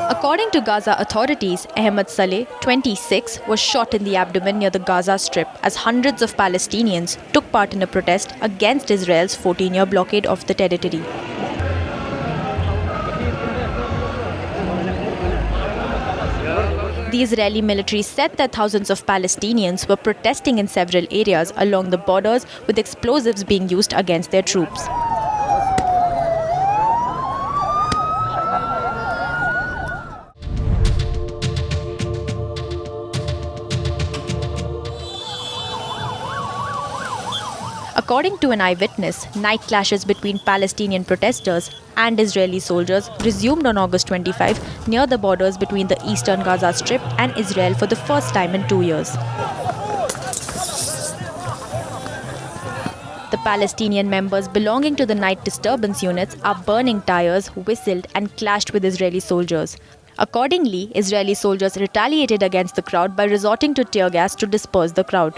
According to Gaza authorities, Ahmed Saleh, 26, was shot in the abdomen near the Gaza Strip as hundreds of Palestinians took part in a protest against Israel's 14-year blockade of the territory. The Israeli military said that thousands of Palestinians were protesting in several areas along the borders, with explosives being used against their troops. According to an eyewitness, night clashes between Palestinian protesters and Israeli soldiers resumed on August 25 near the borders between the eastern Gaza Strip and Israel for the first time in 2 years. The Palestinian members belonging to the night disturbance units are burning tires, whistled and clashed with Israeli soldiers. Accordingly, Israeli soldiers retaliated against the crowd by resorting to tear gas to disperse the crowd.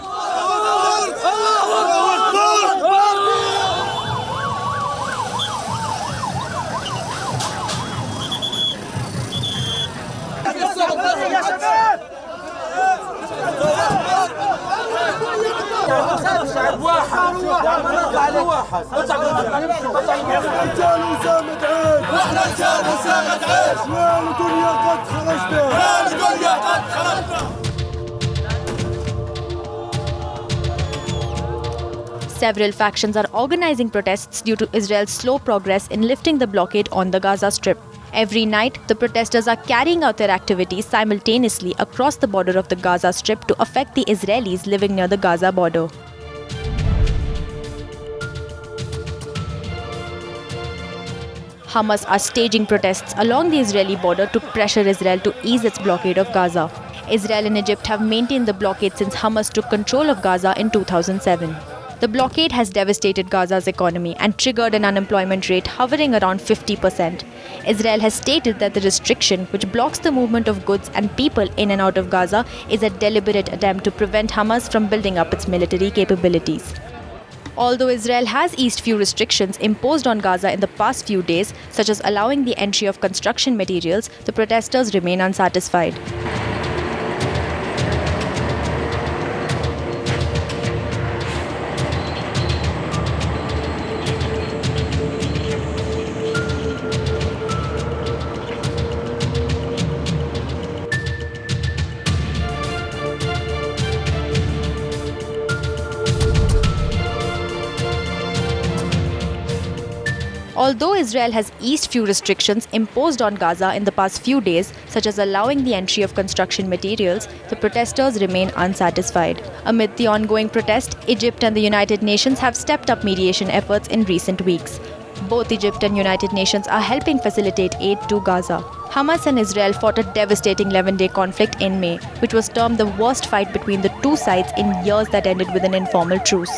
Several factions are organizing protests due to Israel's slow progress in lifting the blockade on the Gaza Strip. Every night, the protesters are carrying out their activities simultaneously across the border of the Gaza Strip to affect the Israelis living near the Gaza border. Hamas are staging protests along the Israeli border to pressure Israel to ease its blockade of Gaza. Israel and Egypt have maintained the blockade since Hamas took control of Gaza in 2007. The blockade has devastated Gaza's economy and triggered an unemployment rate hovering around 50%. Israel has stated that the restriction, which blocks the movement of goods and people in and out of Gaza, is a deliberate attempt to prevent Hamas from building up its military capabilities. Although Israel has eased few restrictions imposed on Gaza in the past few days, such as allowing the entry of construction materials, the protesters remain unsatisfied. Although Israel has eased few restrictions imposed on Gaza in the past few days, such as allowing the entry of construction materials, the protesters remain unsatisfied. Amid the ongoing protest, Egypt and the United Nations have stepped up mediation efforts in recent weeks. Both Egypt and United Nations are helping facilitate aid to Gaza. Hamas and Israel fought a devastating 11-day conflict in May, which was termed the worst fight between the two sides in years that ended with an informal truce.